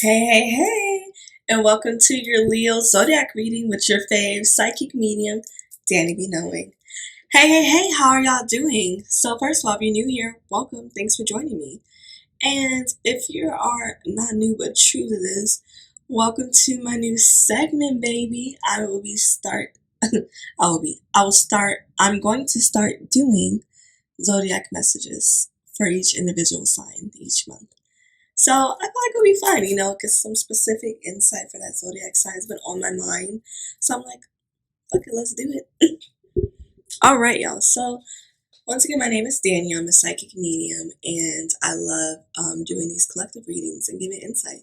Hey, and welcome to your Leo Zodiac reading with your fave psychic medium, Dani be knowing. Hey, how are y'all doing? So, first of all, if you're new here, welcome. Thanks for joining me. And if you are not new but true to this, welcome to my new segment, baby. I'm going to start doing zodiac messages for each individual sign each month. So I feel like it'll be fun, get some specific insight for that zodiac sign has been on my mind. So I'm like, okay, let's do it. All right, y'all. So once again, my name is Dani. I'm a psychic medium, and I love doing these collective readings and giving insight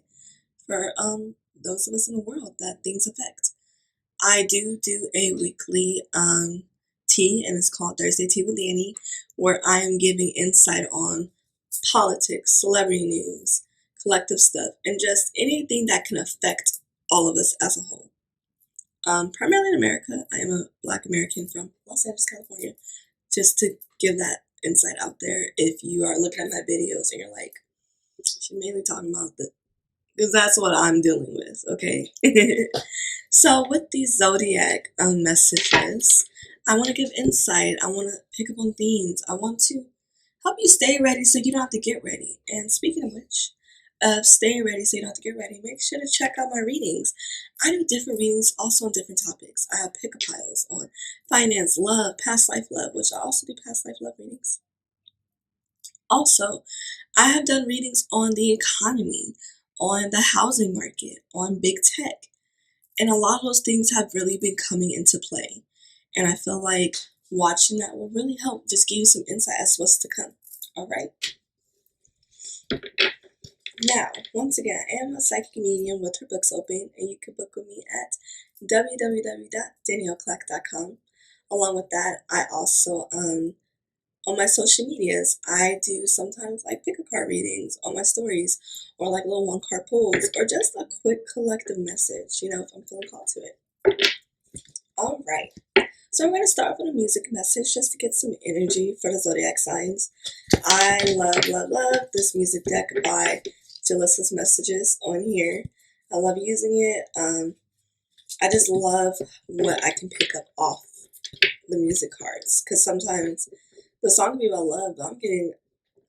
for those of us in the world that things affect. I do a weekly tea, and it's called Thursday Tea with Dani, where I am giving insight on politics, celebrity news, collective stuff, and just anything that can affect all of us as a whole. Primarily in America. I am a Black American from Los Angeles, California. Just to give that insight out there, if you are looking at my videos and you're like, she's mainly talking about because that's what I'm dealing with, okay? So with these zodiac messages, I want to give insight. I want to pick up on themes. I want to help you stay ready so you don't have to get ready. And speaking of which, of staying ready so you don't have to get ready, make sure to check out my readings. I do different readings also on different topics. I have pick-up piles on finance, love, past life love, which I also do past life love readings. Also, I have done readings on the economy, on the housing market, on big tech. And a lot of those things have really been coming into play. And I feel like watching that will really help just give you some insight as to what's to come. All right. Now, once again, I am a psychic medium with her books open, and you can book with me at www.danielleclack.com. Along with that, I also, on my social medias, I do sometimes like pick a card readings on my stories, or like little one card pulls, or just a quick collective message, if I'm feeling called to it. All right. So I'm going to start with a music message just to get some energy for the zodiac signs. I love this music deck by Jalyssa's Messages on here. I love using it. I just love what I can pick up off the music cards, because sometimes the song can be about love, but I'm getting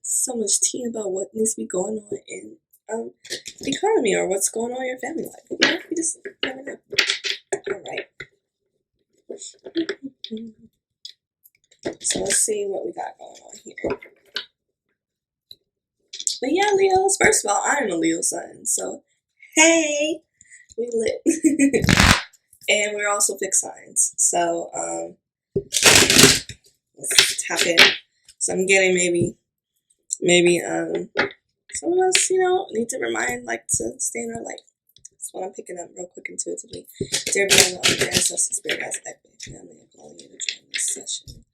so much tea about what needs to be going on in the economy, or what's going on in your family life. You just never know. All right. So let's see what we got going on here. But yeah, Leos, first of all, I'm a Leo sun, so hey, we lit. And we're also fixed signs, so let's tap in. So I'm getting maybe some of us, need to remind, like, to stay in our light. That's what I'm picking up real quick intuitively. Dear Beyond, the ancestors, spirit, guides, equity, family, I'm calling you to join this session.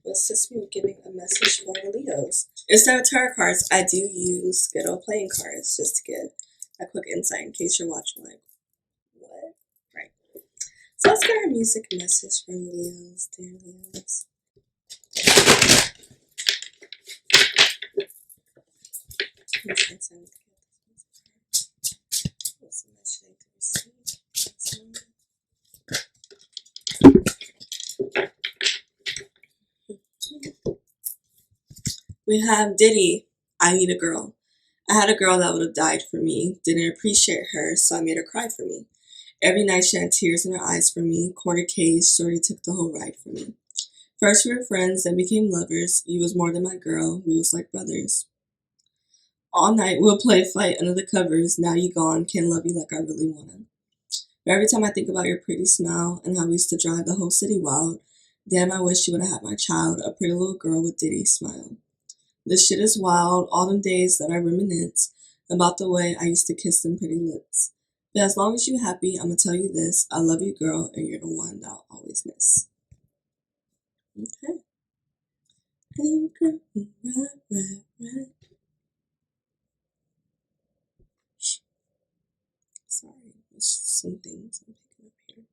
Will assist me with giving a message for the Leos. Instead of tarot cards, I do use good old playing cards just to give a quick insight in case you're watching like, what? Right. So let's get our music message for Leos, dear Leos. What's the message to receive? We have Diddy, I Need a Girl. I had a girl that would have died for me, didn't appreciate her, so I made her cry for me. Every night she had tears in her eyes for me, quarter cage, shorty took the whole ride for me. First we were friends, then became lovers, you was more than my girl, we was like brothers. All night we'll play fight under the covers, now you gone, can't love you like I really wanna. But every time I think about your pretty smile, and how we used to drive the whole city wild, damn I wish you would have had my child, a pretty little girl with Diddy's smile. This shit is wild, all them days that I reminisce about the way I used to kiss them pretty lips. But as long as you happy, I'ma tell you this, I love you girl, and you're the one that I'll always miss. Okay. Hey girl, right. Sorry, there's some things I'm picking up here.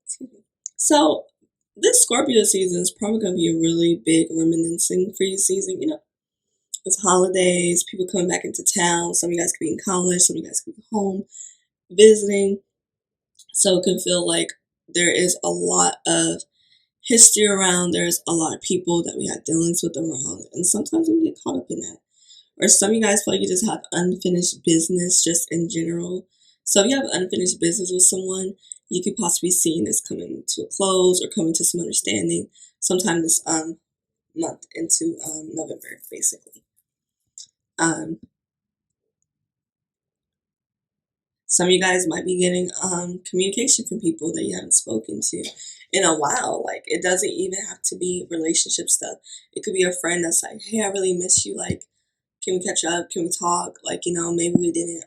Excuse me. So, this Scorpio season is probably going to be a really big reminiscing for you season. It's holidays, people coming back into town. Some of you guys could be in college, some of you guys could be home visiting. So it can feel like there is a lot of history around. There's a lot of people that we have dealings with around, and sometimes we get caught up in that. Or some of you guys feel like you just have unfinished business just in general. So if you have unfinished business with someone, you could possibly see this coming to a close or coming to some understanding sometime this month into November, basically. Um, some of you guys might be getting communication from people that you haven't spoken to in a while. Like, it doesn't even have to be relationship stuff. It could be a friend that's like, hey, I really miss you. Like, can we catch up? Can we talk? Like, maybe we didn't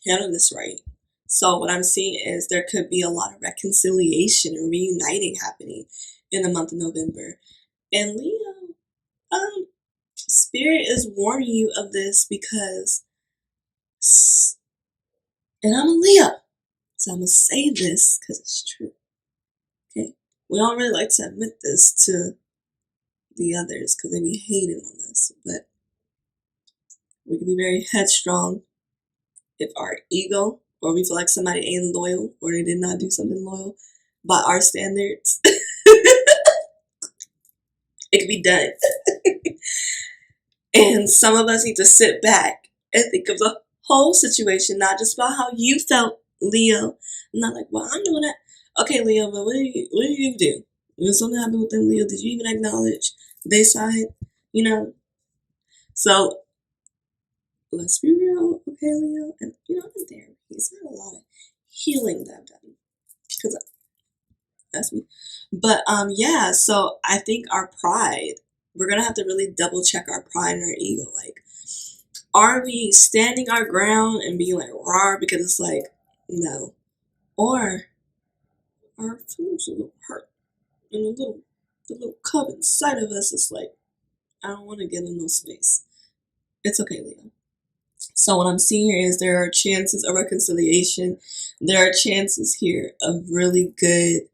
handle this right. So what I'm seeing is there could be a lot of reconciliation and reuniting happening in the month of November. And Leo, Spirit is warning you of this because, and I'm a Leo, so I'm gonna say this because it's true. Okay, we don't really like to admit this to the others because they be hating on us, but we can be very headstrong if our ego or we feel like somebody ain't loyal or they did not do something loyal by our standards. It can be done. And some of us need to sit back and think of the whole situation, not just about how you felt, Leo. Not like, well, I'm doing that. Okay, Leo, but what did you do? When something happened with them, Leo, did you even acknowledge their side? So let's be real, okay, Leo? And I'm in therapy. It's not a lot of healing that I've done. Because that's me. But yeah, so I think our pride, we're gonna have to really double check our pride and our ego. Like, are we standing our ground and being like raw because it's like, no. Or our feelings a little hurt. And the little cub inside of us is like, I don't want to get in no space. It's okay, Leo. So what I'm seeing here is there are chances of reconciliation. There are chances here of really good,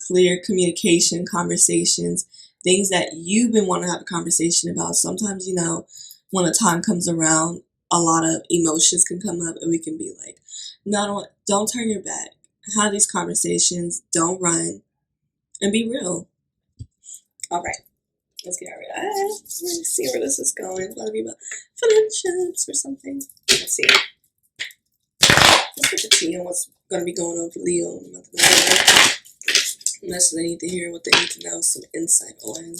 clear communication, conversations, things that you've been wanting to have a conversation about. Sometimes, when the time comes around, a lot of emotions can come up and we can be like, no, don't turn your back. Have these conversations. Don't run. And be real. All right. Let's get rid of that. Let's see where this is going. It's going to be about friendships or something. Let's see. Let's get the tea on what's going to be going on for Leo in the month of November. Unless they need to hear what they need to know, some insight on.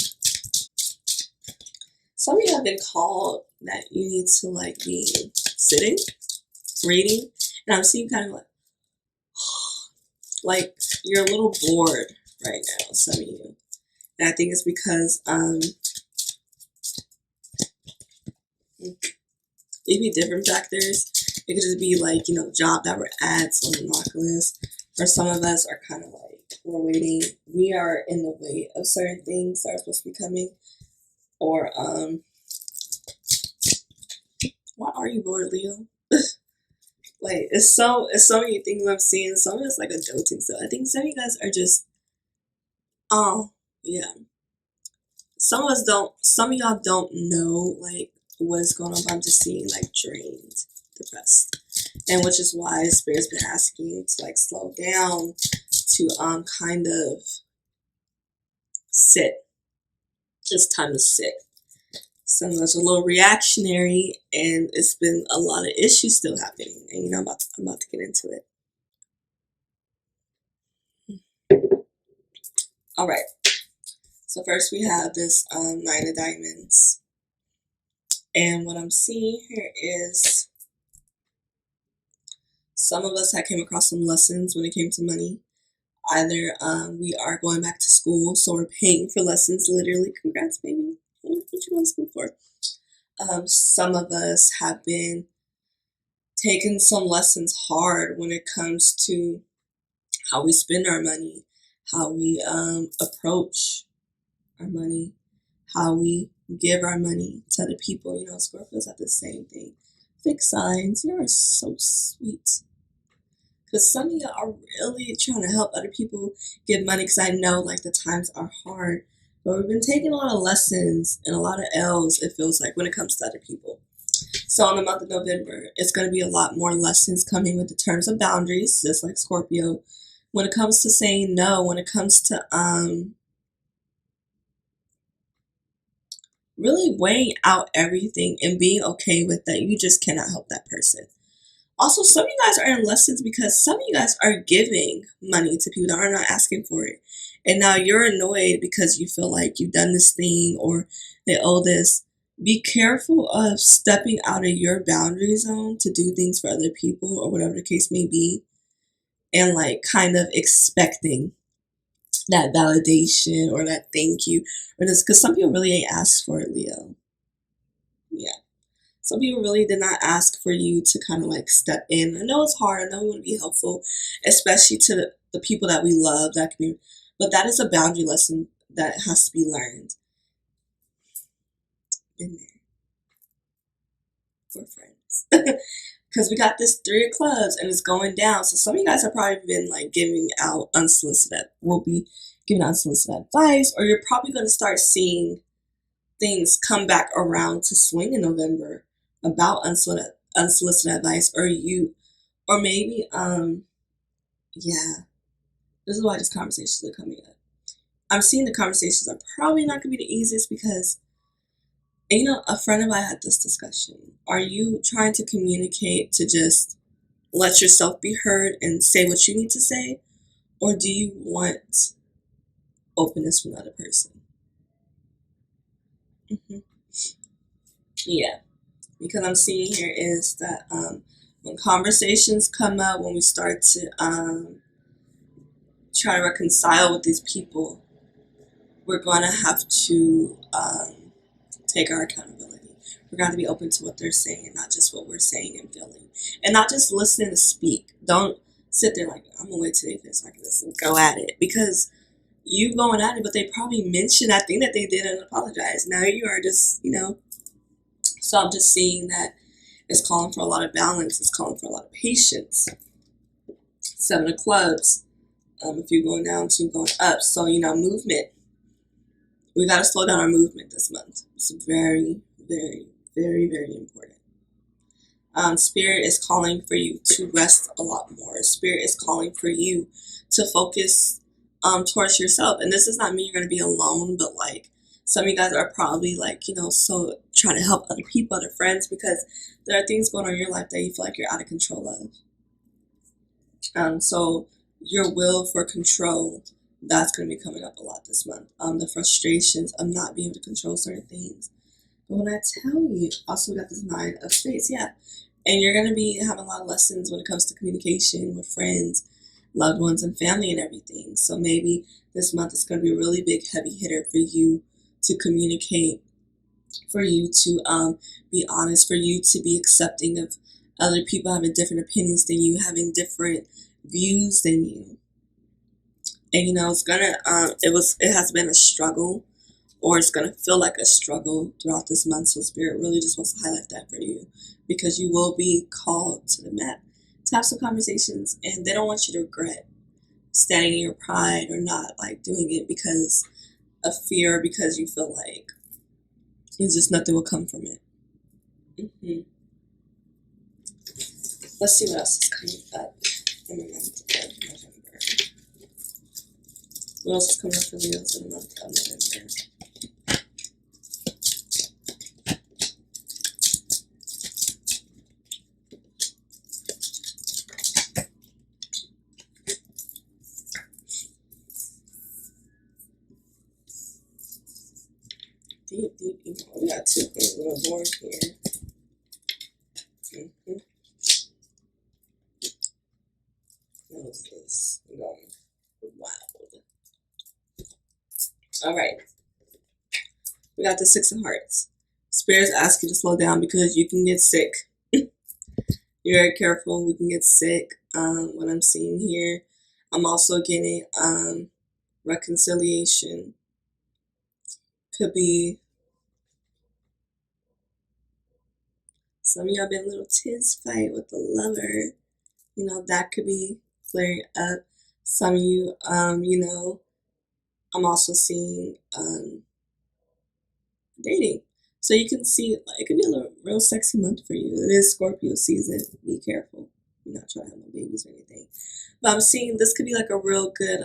Some of you have been called that you need to like be sitting, reading, and I'm seeing kind of like you're a little bored right now, some of you. And I think it's because it could be different factors. It could just be like, job that we're ads on the knock list. Or some of us are kind of like, we're waiting. We are in the way of certain things that are supposed to be coming. Or, why are you bored, Leo? Like, it's so many things I'm seeing. Some of it's like adulting stuff. I think some of you guys are just, oh, yeah. Some of y'all don't know, like, what's going on, but I'm just seeing, like, drained, depressed. And which is why Spirit's been asking you to, like, slow down, to, kind of sit. It's time to sit. Some of us are a little reactionary, and it's been a lot of issues still happening. And, I'm about to get into it. All right. So first we have this Nine of Diamonds. And what I'm seeing here is some of us had came across some lessons when it came to money. Either we are going back to school, so we're paying for lessons, literally. Congrats, baby. What you going to school for? Some of us have been taking some lessons hard when it comes to how we spend our money, how we approach our money, how we give our money to other people. Scorpios have the same thing. Fixed signs, you are so sweet. Because some of y'all are really trying to help other people get money. Because I know, like, the times are hard. But we've been taking a lot of lessons and a lot of L's, it feels like, when it comes to other people. So in the month of November, it's going to be a lot more lessons coming with the terms of boundaries, just like Scorpio. When it comes to saying no, when it comes to really weighing out everything and being okay with that, you just cannot help that person. Also, some of you guys are in lessons because some of you guys are giving money to people that are not asking for it. And now you're annoyed because you feel like you've done this thing or they owe this. Be careful of stepping out of your boundary zone to do things for other people or whatever the case may be. And like kind of expecting that validation or that thank you or this, because some people really ain't asked for it, Leo. Yeah. Some people really did not ask for you to kind of like step in. I know it's hard. I know we want to be helpful, especially to the people that we love, that community. But that is a boundary lesson that has to be learned. In there. We're friends. Because we got this 3 of clubs and it's going down. So some of you guys have probably been like giving out unsolicited, will be giving unsolicited advice, or you're probably going to start seeing things come back around to swing in November about unsolicited advice, or maybe, yeah, this is why these conversations are coming up. I'm seeing the conversations are probably not going to be the easiest because, you know, a friend of mine had this discussion. Are you trying to communicate to just let yourself be heard and say what you need to say? Or do you want openness from the other person? Yeah. Because I'm seeing here is that when conversations come up, when we start to try to reconcile with these people, we're going to have to take our accountability. We're going to be open to what they're saying, not just what we're saying and feeling. And not just listening to speak. Don't sit there like, I'm going to wait till they finish so I can listen. Go at it. Because you going at it, but they probably mentioned that thing that they did and apologize. Now you are just, you know. So I'm just seeing that it's calling for a lot of balance. It's calling for a lot of patience. 7 of clubs. If you're going down, 2 going up. So, you know, movement. We got to slow down our movement this month. It's very, very, very, very important. Spirit is calling for you to rest a lot more. Spirit is calling for you to focus towards yourself. And this does not mean you're going to be alone, but like some of you guys are probably like, you know, so trying to help other people, other friends, because there are things going on in your life that you feel like you're out of control of. So your will for control, that's going to be coming up a lot this month. The frustrations of not being able to control certain things. But when I tell you, also we got this 9 of Spades, yeah. And you're going to be having a lot of lessons when it comes to communication with friends, loved ones, and family and everything. So maybe this month is going to be a really big heavy hitter for you to communicate, for you to be honest, for you to be accepting of other people having different opinions than you, having different views than you. And you know, it has been a struggle, or it's gonna feel like a struggle throughout this month. So Spirit really just wants to highlight that for you, because you will be called to the mat to have some conversations, and they don't want you to regret standing in your pride or not like doing it because of fear, because you feel like it's just nothing will come from it. Let's see what else is coming up in the month of November. What else is coming up for Leos in the month of November? Deep emo. We got 2 little boards here. Nose is going wild. All right. We got the 6 of Hearts. Spirits ask you to slow down because you can get sick. You're very careful. We can get sick. What I'm seeing here, I'm also getting reconciliation. Could be some of y'all been a little tiz fight with the lover. You know, that could be clearing up. Some of you, you know, I'm also seeing dating. So you can see like, it could be a real sexy month for you. It is Scorpio season. Be careful. You're not trying to have no babies or anything. But I'm seeing this could be like a real good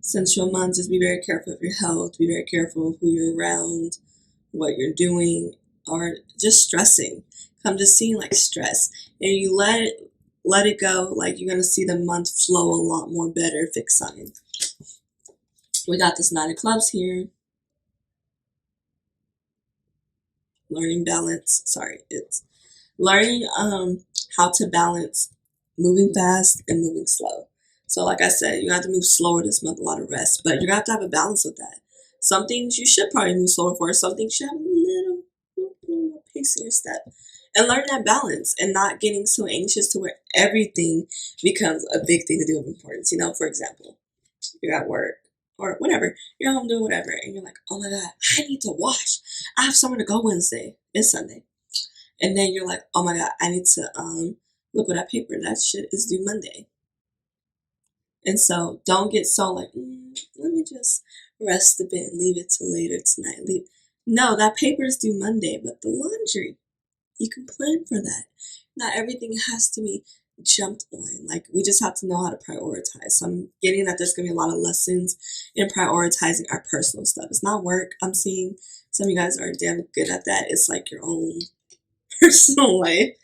sensual month. Just be very careful of your health. Be very careful of who you're around, what you're doing, or just stressing. I'm just seeing like stress. And you let it go, like you're gonna see the month flow a lot more better, fixed sign. We got this Nine of Clubs here. Learning balance. Sorry, it's learning how to balance moving fast and moving slow. So like I said, you have to move slower this month, a lot of rest, but you have to have a balance with that. Some things you should probably move slower for. Some things you have a little more pace in your step. And learn that balance and not getting so anxious to where everything becomes a big thing to do of importance. You know, for example, you're at work or whatever, you're home doing whatever, and you're like, oh my God, I need to wash. I have somewhere to go Wednesday. It's Sunday. And then you're like, oh my God, I need to look at that paper. That shit is due Monday. And so don't get so like, let me just rest a bit and leave it till later tonight. No, that paper is due Monday, but the laundry, you can plan for that. Not everything has to be jumped on. Like, we just have to know how to prioritize. So I'm getting that there's going to be a lot of lessons in prioritizing our personal stuff. It's not work. I'm seeing some of you guys are damn good at that. It's like your own personal life.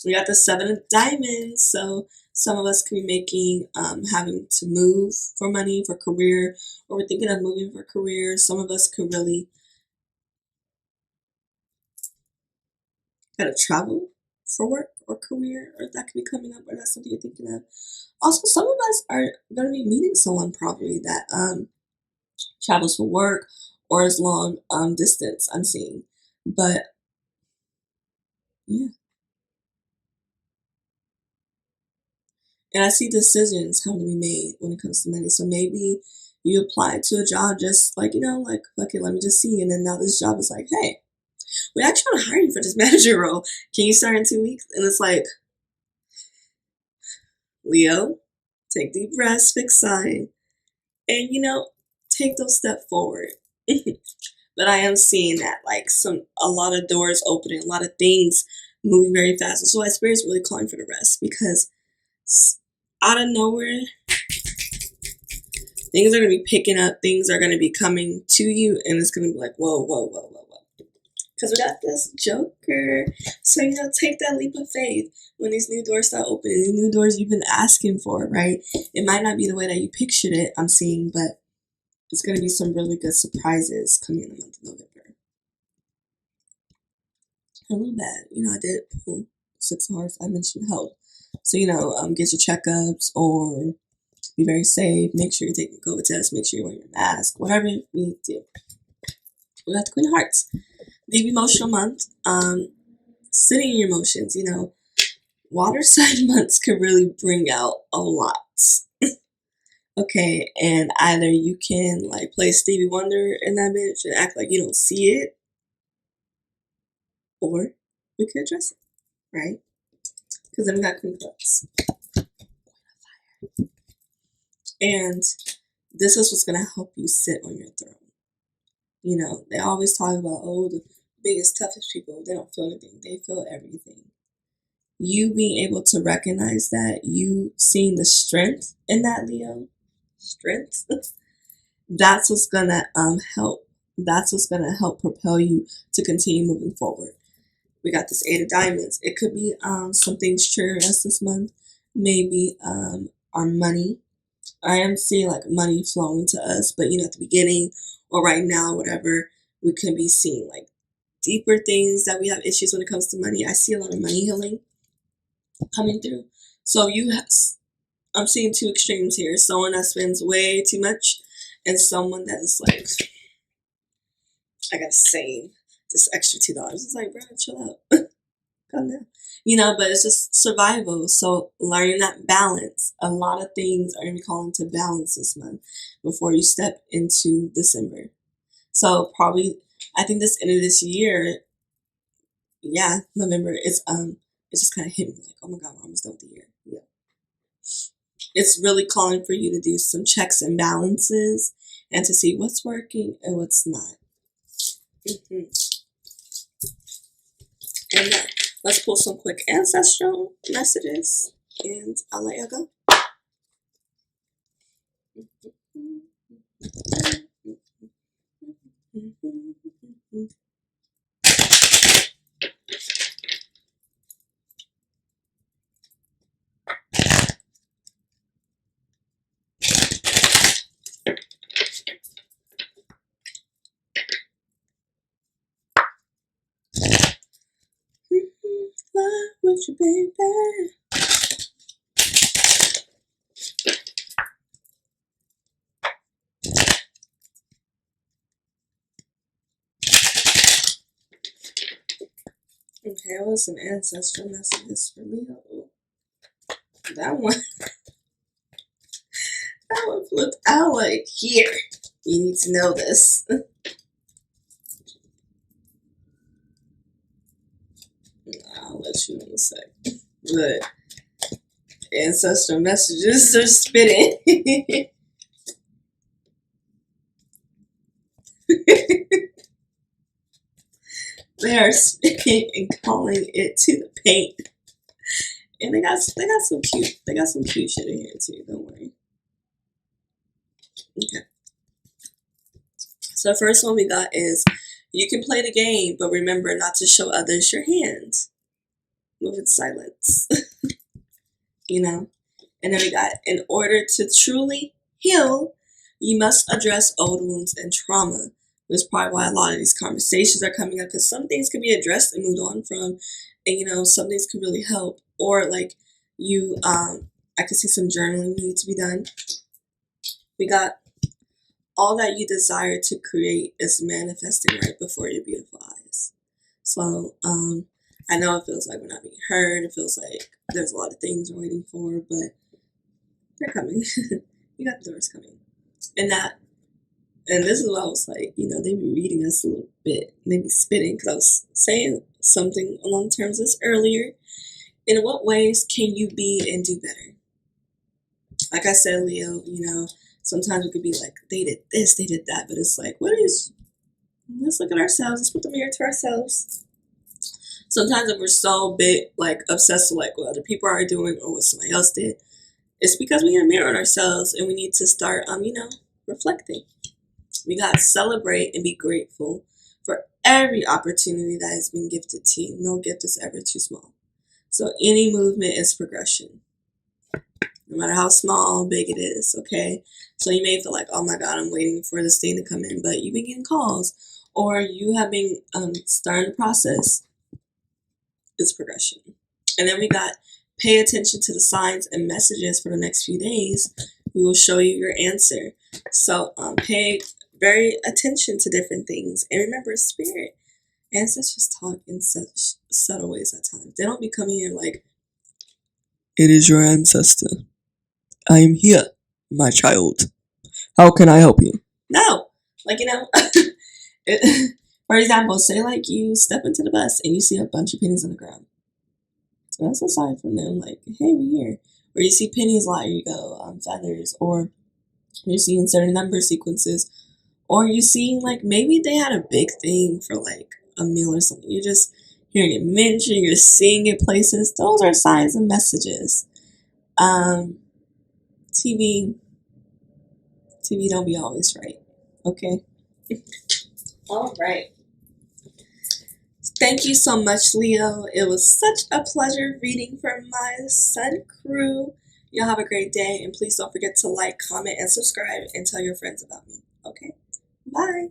We got the Seven of Diamonds. So some of us could be making, having to move for money, for career, or we're thinking of moving for career. Some of us could really gotta travel for work or career, or that could be coming up, or that's something you're thinking of. Also, some of us are going to be meeting someone probably that travels for work or is long distance, I'm seeing. But yeah. And I see decisions having to be made when it comes to money. So maybe you apply to a job just like, like, okay, let me just see. And then now this job is like, hey, we actually want to hire you for this manager role. Can you start in 2 weeks? And it's like, Leo, take deep breaths, fix sign, and take those steps forward. But I am seeing that like a lot of doors opening, a lot of things moving very fast. So my spirit's really calling for the rest, because out of nowhere, things are gonna be picking up, things are gonna be coming to you, and it's gonna be like, whoa, whoa, whoa, whoa, whoa. Because we got this Joker. So, take that leap of faith when these new doors start opening, these new doors you've been asking for, right? It might not be the way that you pictured it, I'm seeing, but it's going to be some really good surprises coming in the month of November. A little bad. I did pull 6 of Hearts. I mentioned health. So, get your checkups or be very safe. Make sure you're taking COVID tests. Make sure you're wearing your mask. Whatever you need to do. We got the Queen of Hearts. Deep emotional month. Sitting in your emotions. Water sign months could really bring out a lot. Okay, and either you can like play Stevie Wonder in that bitch and act like you don't see it, or we could address it, right? Because then we got Queen Clubs. And this is what's going to help you sit on your throne. They always talk about, the biggest, toughest people, they don't feel anything. They feel everything. You being able to recognize that, you seeing the strength in that, Leo, strength, that's what's going to help. That's what's going to help propel you to continue moving forward. We got this Eight of Diamonds. It could be some things triggering us this month. Maybe our money. I am seeing like money flowing to us, but at the beginning or right now, whatever, we could be seeing like deeper things that we have issues when it comes to money. I see a lot of money healing coming through. So I'm seeing two extremes here. Someone that spends way too much, and someone that is like, I gotta save this extra $2. It's like, bro, chill out. Calm down. But it's just survival. So learning that balance. A lot of things are going to be calling to balance this month before you step into December. So probably, I think this end of this year, November, it's just kind of hit me like, oh my God, we're almost done with the year. Yeah. It's really calling for you to do some checks and balances and to see what's working and what's not. Mm-hmm. And let's pull some quick ancestral messages, and I'll let you go. Love with you, baby. Okay, what's some ancestral messages for Leo? That one flipped out like, here. You need to know this. I'll let you in a sec. But ancestral messages are spitting. They are spitting and calling it to the paint. And they got some cute shit in here too, don't worry. Okay. So the first one we got is, you can play the game, but remember not to show others your hand. Move in silence. You know? And then we got, in order to truly heal, you must address old wounds and trauma. That's probably why a lot of these conversations are coming up, because some things can be addressed and moved on from, and some things can really help. Or like I could see some journaling need to be done. We got, all that you desire to create is manifesting right before your beautiful eyes. So I know it feels like we're not being heard. It feels like there's a lot of things we're waiting for, but they're coming. You got the doors coming. And this is what I was like, they be reading us a little bit. They be spitting, because I was saying something along the terms of this earlier. In what ways can you be and do better? Like I said, Leo, sometimes we could be like, they did this, they did that. But it's like, let's look at ourselves. Let's put the mirror to ourselves. Sometimes if we're so big, like obsessed with like what other people are doing or what somebody else did, it's because we need a mirror on ourselves, and we need to start, reflecting. We got to celebrate and be grateful for every opportunity that has been gifted to you. No gift is ever too small. So any movement is progression, no matter how small or big it is, okay? So you may feel like, oh my God, I'm waiting for this thing to come in, but you've been getting calls, or you have been starting the process. It's progression. And then we got, pay attention to the signs and messages for the next few days. We will show you your answer. So pay very attention to different things. And remember, spirit, ancestors talk in such subtle ways at times. They don't be coming here like, it is your ancestor. I am here, my child. How can I help you? No. Like, for example, say like you step into the bus and you see a bunch of pennies on the ground. So that's a sign from them, like, hey, we're here. Or you see pennies lie, you go, feathers. Or you're seeing certain number sequences. Or you see, like, maybe they had a big thing for, like, a meal or something. You're just hearing it mentioned. You're seeing it places. Those are signs and messages. TV don't be always right. Okay? All right. Thank you so much, Leo. It was such a pleasure reading for my Sun crew. Y'all have a great day, and please don't forget to like, comment, and subscribe, and tell your friends about me. Okay? Bye.